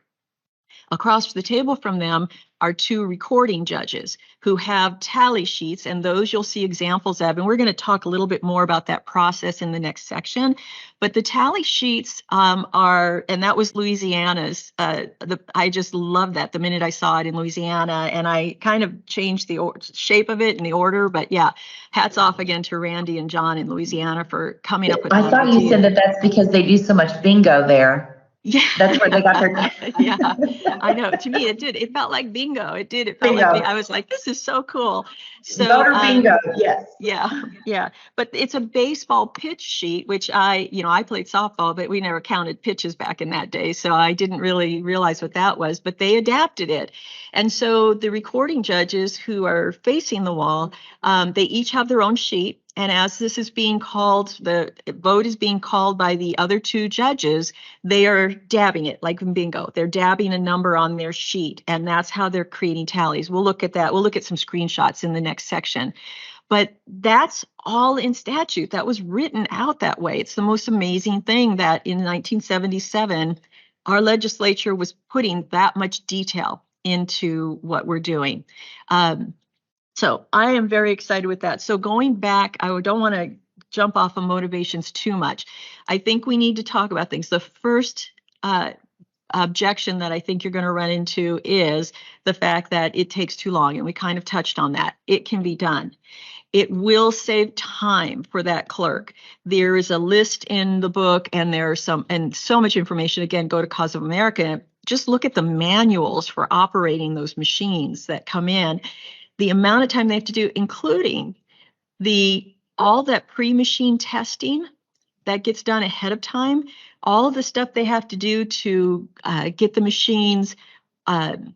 Across the table from them are two recording judges who have tally sheets, and those you'll see examples of. And we're going to talk a little bit more about that process in the next section. But the tally sheets are, and that was Louisiana's. I just love that the minute I saw it in Louisiana, and I kind of changed the shape of it and the order. But yeah, hats off again to Randy and John in Louisiana for coming up with that. I thought you said that that's because they do so much bingo there. Yeah, that's where they got their. Yeah, I know. To me, it did. It felt like bingo. It did. It felt bingo. like I was like, this is so cool. So voter bingo. Yes. Yeah. But it's a baseball pitch sheet, which I played softball, but we never counted pitches back in that day, so I didn't really realize what that was. But they adapted it, and so the recording judges who are facing the wall, they each have their own sheet. And as this is being called, the vote is being called by the other two judges, they are dabbing it like in bingo. They're dabbing a number on their sheet, and that's how they're creating tallies. We'll look at that. We'll look at some screenshots in the next section. But that's all in statute. That was written out that way. It's the most amazing thing that in 1977, our legislature was putting that much detail into what we're doing. So I am very excited with that. So going back, I don't want to jump off of motivations too much. I think we need to talk about things. The first objection that I think you're going to run into is the fact that it takes too long. And we kind of touched on that. It can be done. It will save time for that clerk. There is a list in the book, and there's so much information. Again, go to Cause of America. Just look at the manuals for operating those machines that come in. The amount of time they have to do, including all that pre-machine testing that gets done ahead of time, all of the stuff they have to do to get the machines, I'm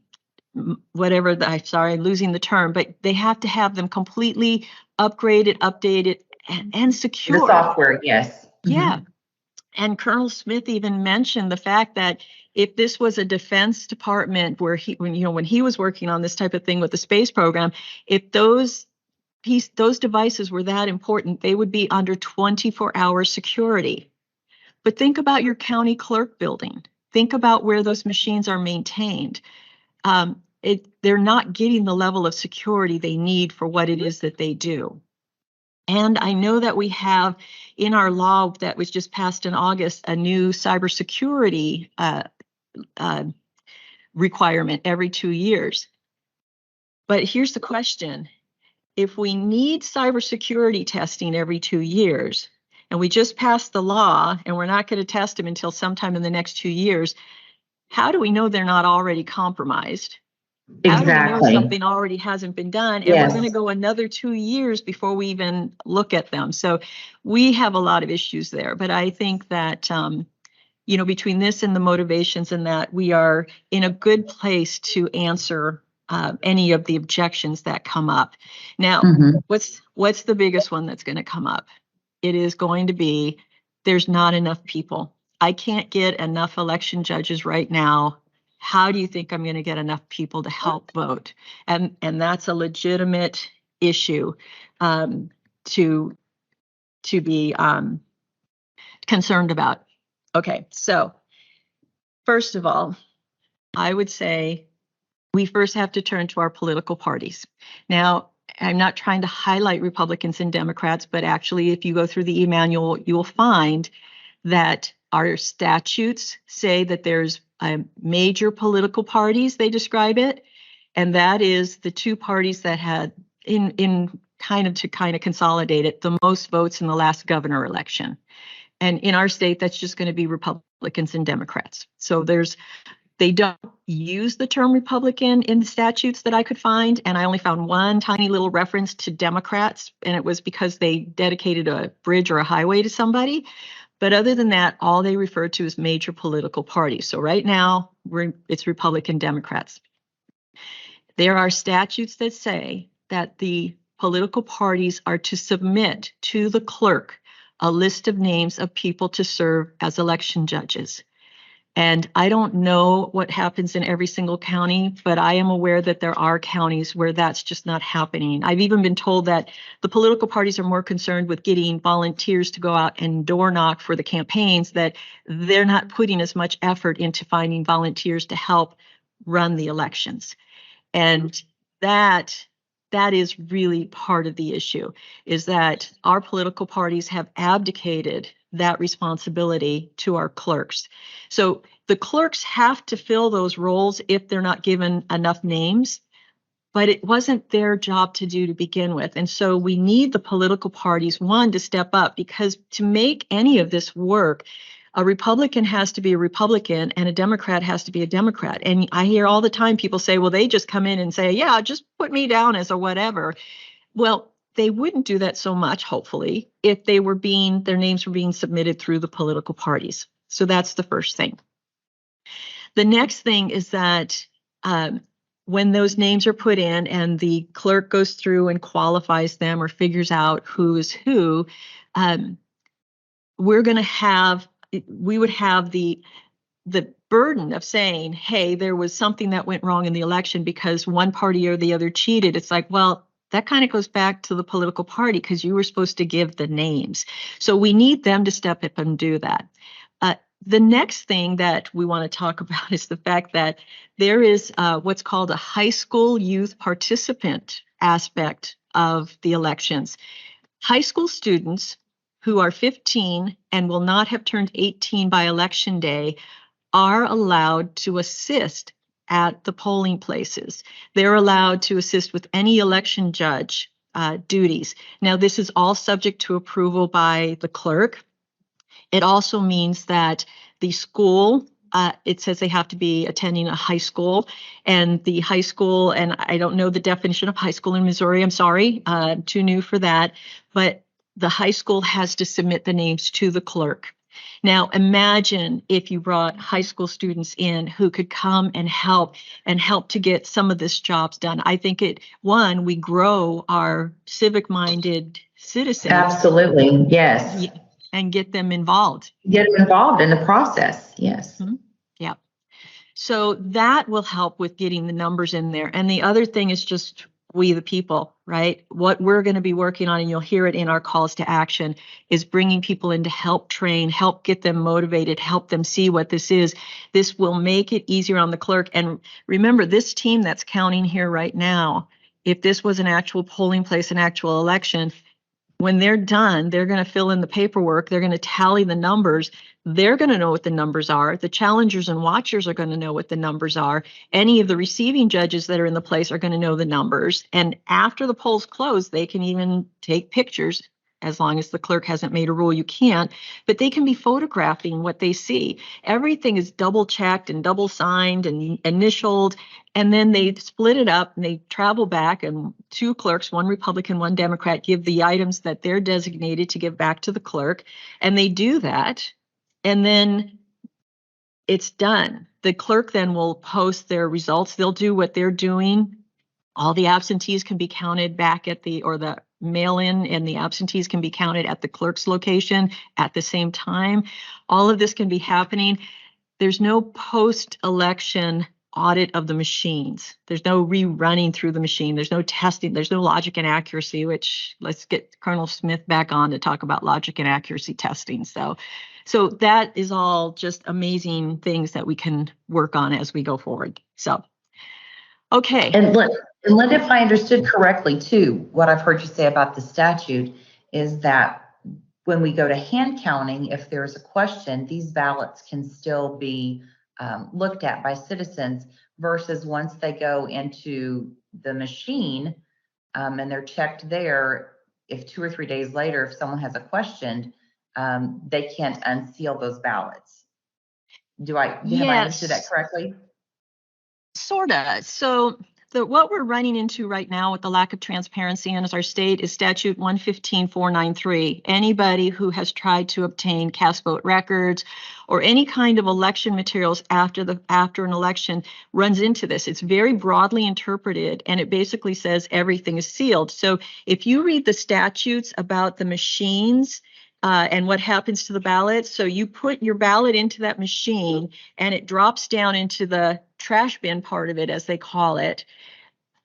losing the term, but they have to have them completely upgraded, updated, and secure. The software, yes. Yeah. Mm-hmm. And Colonel Smith even mentioned the fact that if this was a Defense Department when he was working on this type of thing with the space program, if those devices were that important, they would be under 24-hour security. But think about your county clerk building. Think about where those machines are maintained. They're not getting the level of security they need for what it is that they do. And I know that we have in our law that was just passed in August a new cybersecurity requirement every 2 years. But here's the question. If we need cybersecurity testing every 2 years, and we just passed the law and we're not going to test them until sometime in the next 2 years, how do we know they're not already compromised? Exactly. How do we know something already hasn't been done? And yes. We're going to go another 2 years before we even look at them. So we have a lot of issues there. But I think that, between this and the motivations and that, we are in a good place to answer any of the objections that come up. Now, what's the biggest one that's going to come up? It is going to be there's not enough people. I can't get enough election judges right now. How do you think I'm going to get enough people to help vote? And that's a legitimate issue to be concerned about. Okay, so first of all, I would say we first have to turn to our political parties. Now, I'm not trying to highlight Republicans and Democrats, but actually, if you go through the e-manual, you'll find that our statutes say that there's major political parties, they describe it, and that is the two parties that had in kind of consolidate it, the most votes in the last governor election. And in our state, that's just going to be Republicans and Democrats. So they don't use the term Republican in the statutes that I could find. And I only found one tiny little reference to Democrats, and it was because they dedicated a bridge or a highway to somebody. But other than that, all they refer to is major political parties. So right now, it's Republican Democrats. There are statutes that say that the political parties are to submit to the clerk a list of names of people to serve as election judges. And I don't know what happens in every single county, but I am aware that there are counties where that's just not happening. I've even been told that the political parties are more concerned with getting volunteers to go out and door knock for the campaigns, that they're not putting as much effort into finding volunteers to help run the elections. And that is really part of the issue, is that our political parties have abdicated that responsibility to our clerks. So the clerks have to fill those roles if they're not given enough names, but it wasn't their job to do to begin with. And so we need the political parties, one, to step up, because to make any of this work, a Republican has to be a Republican and a Democrat has to be a Democrat. And I hear all the time people say, well, they just come in and say, yeah, just put me down as a whatever. Well, they wouldn't do that so much, hopefully, if their names were being submitted through the political parties. So that's the first thing. The next thing is that when those names are put in and the clerk goes through and qualifies them or figures out who is who, we would have the burden of saying, hey, there was something that went wrong in the election because one party or the other cheated. It's like, well, that kind of goes back to the political party because you were supposed to give the names. So we need them to step up and do that. The next thing that we want to talk about is the fact that there is what's called a high school youth participant aspect of the elections. High school students who are 15 and will not have turned 18 by election day are allowed to assist at the polling places. They're allowed to assist with any election judge duties. Now, this is all subject to approval by the clerk. It also means that the school, it says they have to be attending a high school, and the high school, and I don't know the definition of high school in Missouri, I'm sorry, I'm too new for that, but the high school has to submit the names to the clerk. Now, imagine if you brought high school students in who could come and help to get some of this jobs done. I think we grow our civic-minded citizens. Absolutely, yes. And get them involved. Get them involved in the process, yes. Mm-hmm. Yeah. So that will help with getting the numbers in there. And the other thing is just we the people, right? What we're going to be working on, and you'll hear it in our calls to action, is bringing people in to help train, help get them motivated, help them see what this is. This will make it easier on the clerk. And remember, this team that's counting here right now, if this was an actual polling place, an actual election, when they're done, they're going to fill in the paperwork. They're going to tally the numbers. They're going to know what the numbers are. The challengers and watchers are going to know what the numbers are. Any of the receiving judges that are in the place are going to know the numbers. And after the polls close, they can even take pictures, as long as the clerk hasn't made a rule you can't, but they can be photographing what they see. Everything is double checked and double signed and initialed, and then they split it up and they travel back, and two clerks, one Republican, one Democrat, give the items that they're designated to give back to the clerk, and they do that, and then it's done. The clerk then will post their results. They'll do what they're doing. All the absentees can be counted back at the mail-in, and the absentees can be counted at the clerk's location at the same time. All of this can be happening. There's no post-election audit of the machines. There's no rerunning through the machine. There's no testing. There's no logic and accuracy, which let's get Colonel Smith back on to talk about logic and accuracy testing. So that is all just amazing things that we can work on as we go forward. So, Okay. And Linda, if I understood correctly too, what I've heard you say about the statute is that when we go to hand counting, if there's a question, these ballots can still be looked at by citizens versus once they go into the machine and they're checked there, if 2 or 3 days later, if someone has a question, they can't unseal those ballots. Have I understood that correctly? Sorta. So what we're running into right now with the lack of transparency in our state is statute 115.493. Anybody who has tried to obtain cast vote records or any kind of election materials after an election runs into this. It's very broadly interpreted, and it basically says everything is sealed. So if you read the statutes about the machines and what happens to the ballot, so you put your ballot into that machine and it drops down into the trash bin part of it, as they call it.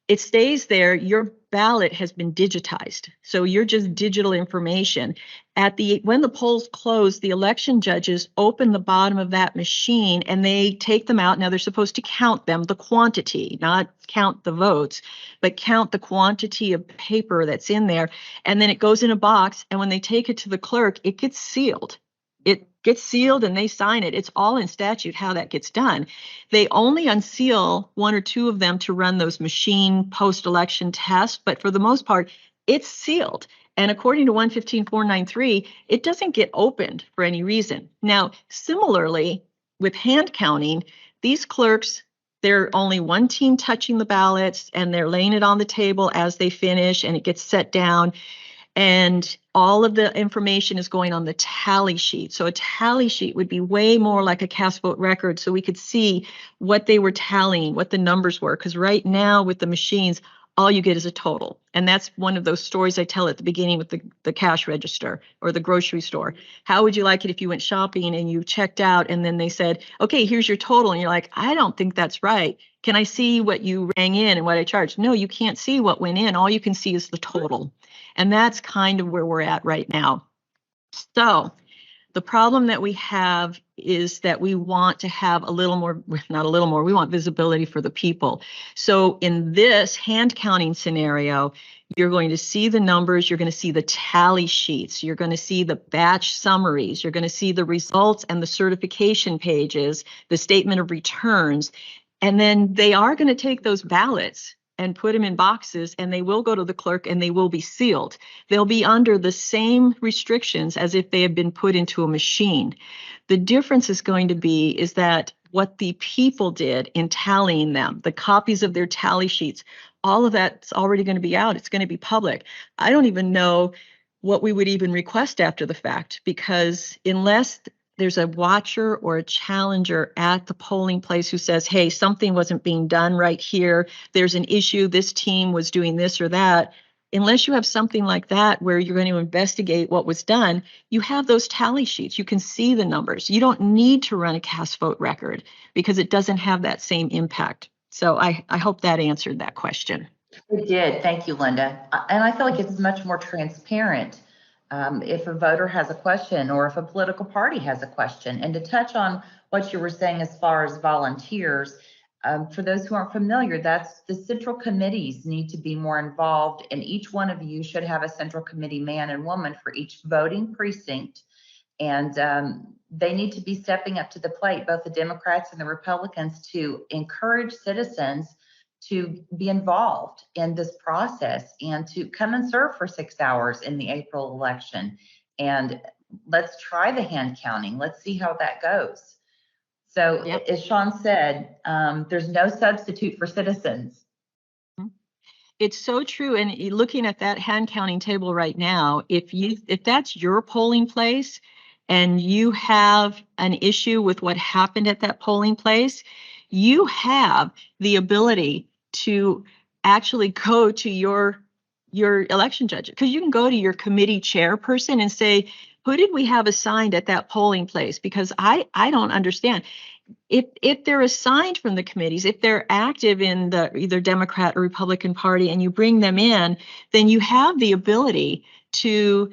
It stays there. Your ballot has been digitized. So you're just digital information. When the polls close, the election judges open the bottom of that machine and they take them out. Now they're supposed to count them, the quantity, not count the votes, but count the quantity of paper that's in there. And then it goes in a box. And when they take it to the clerk, it gets sealed. It gets sealed and they sign it. It's all in statute how that gets done. They only unseal 1 or 2 of them to run those machine post-election tests, but for the most part, it's sealed. And according to 115.493, it doesn't get opened for any reason. Now, similarly, with hand counting, these clerks, they're only one team touching the ballots and they're laying it on the table as they finish and it gets set down. And all of the information is going on the tally sheet. So a tally sheet would be way more like a cast vote record. So we could see what they were tallying, what the numbers were. Because right now with the machines, all you get is a total. And that's one of those stories I tell at the beginning with the cash register or the grocery store. How would you like it if you went shopping and you checked out and then they said, okay, here's your total. And you're like, I don't think that's right. Can I see what you rang in and what I charged? No, you can't see what went in. All you can see is the total. And that's kind of where we're at right now. So the problem that we have is that we want to have a little more, not a little more, we want visibility for the people. So in this hand counting scenario, you're going to see the numbers, you're going to see the tally sheets, you're going to see the batch summaries, you're going to see the results and the certification pages, the statement of returns. And then they are going to take those ballots and put them in boxes, and they will go to the clerk and they will be sealed. They'll be under the same restrictions as if they had been put into a machine. The difference is going to be is that what the people did in tallying them, the copies of their tally sheets, all of that's already going to be out. It's going to be public. I don't even know what we would even request after the fact, because unless there's a watcher or a challenger at the polling place who says, hey, something wasn't being done right here. There's an issue. This team was doing this or that. Unless you have something like that where you're going to investigate what was done, you have those tally sheets. You can see the numbers. You don't need to run a cast vote record because it doesn't have that same impact. So I hope that answered that question. It did. Thank you, Linda. And I feel like it's much more transparent. If a voter has a question or if a political party has a question. And to touch on what you were saying as far as volunteers, for those who aren't familiar, that's the central committees need to be more involved, and each one of you should have a central committee man and woman for each voting precinct. And they need to be stepping up to the plate, both the Democrats and the Republicans, to encourage citizens to be involved in this process and to come and serve for 6 hours in the April election. And let's try the hand counting. Let's see how that goes. So as Sean said, there's no substitute for citizens. It's so true. And looking at that hand counting table right now, if that's your polling place and you have an issue with what happened at that polling place, you have the ability to actually go to your election judge, because you can go to your committee chairperson and say, who did we have assigned at that polling place? Because I don't understand. If they're assigned from the committees, if they're active in the either Democrat or Republican Party, and you bring them in, then you have the ability to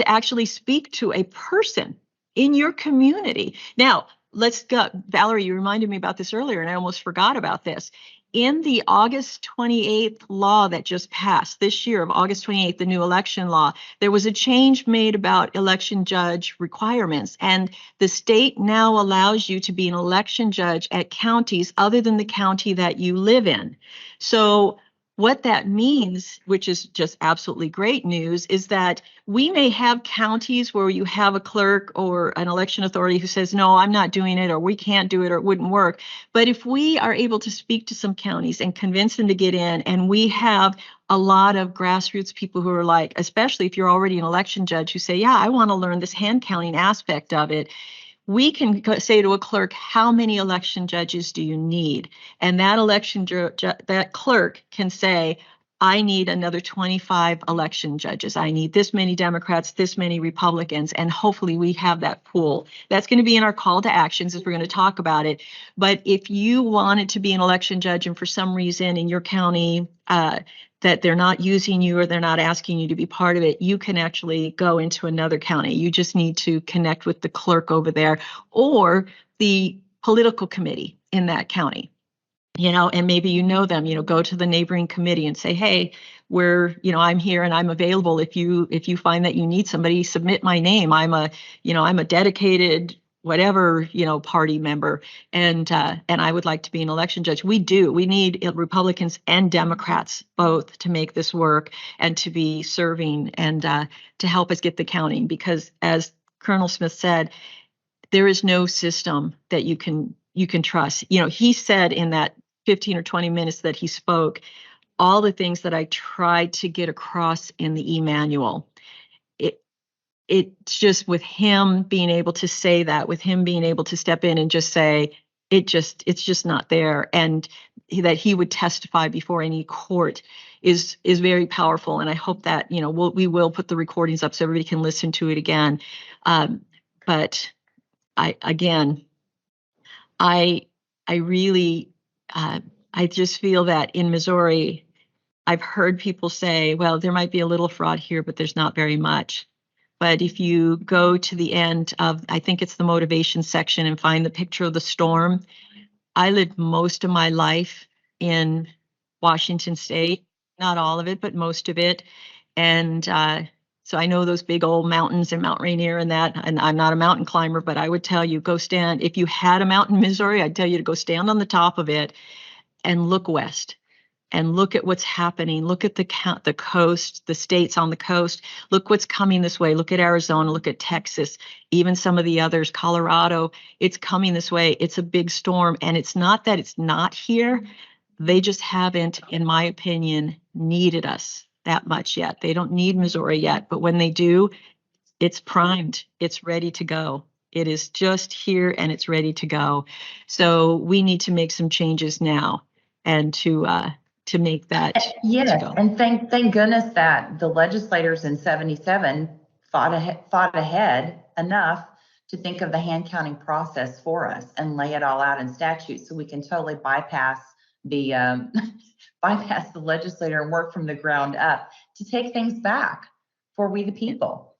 actually speak to a person in your community. Now, let's go. Valerie, you reminded me about this earlier, and I almost forgot about this. in the August 28th law that just passed this year of August 28th, the new election law, there was a change made about election judge requirements. And the state now allows you to be an election judge at counties other than the county that you live in. So what that means, which is just absolutely great news, is that we may have counties where you have a clerk or an election authority who says, no, I'm not doing it, or we can't do it, or it wouldn't work. But if we are able to speak to some counties and convince them to get in, and we have a lot of grassroots people who are like, especially if you're already an election judge, who say, yeah, I want to learn this hand counting aspect of it. We can say to a clerk, how many election judges do you need? And that that clerk can say, I need another 25 election judges. I need this many Democrats, this many Republicans, and hopefully we have that pool. That's going to be in our call to actions as we're going to talk about it. But if you wanted to be an election judge and for some reason in your county that they're not using you or they're not asking you to be part of it, you can actually go into another county. You just need to connect with the clerk over there or the political committee in that county. And maybe them, go to the neighboring committee and say, hey, I'm here and I'm available. If you find that you need somebody, submit my name. I'm a dedicated whatever, party member. And I would like to be an election judge. We need Republicans and Democrats both to make this work and to be serving and to help us get the counting, because as Colonel Smith said, there is no system that you can trust. He said in that 15 or 20 minutes that he spoke, all the things that I tried to get across in the e-manual. It's just with him being able to say that, with him being able to step in and just say, it's just not there. And that he would testify before any court is very powerful. And I hope that, we will put the recordings up so everybody can listen to it again. But I really, I just feel that in Missouri, I've heard people say, well, there might be a little fraud here, but there's not very much. But if you go to the end of, I think it's the motivation section, and find the picture of the storm, I lived most of my life in Washington State, not all of it, but most of it. And so I know those big old mountains and Mount Rainier and that, and I'm not a mountain climber, but I would tell you, go stand, if you had a mountain in Missouri, I'd tell you to go stand on the top of it and look west and look at what's happening. Look at the coast, the states on the coast. Look what's coming this way. Look at Arizona, look at Texas, even some of the others, Colorado. It's coming this way. It's a big storm. And it's not that it's not here. They just haven't, in my opinion, needed us that much yet. They don't need Missouri yet. But when they do, it's primed. It's ready to go. It is just here and it's ready to go. So we need to make some changes now and to make that. Yes, and thank goodness that the legislators in 77 fought ahead enough to think of the hand counting process for us and lay it all out in statute, so we can totally bypass the legislator and work from the ground up to take things back for we the people.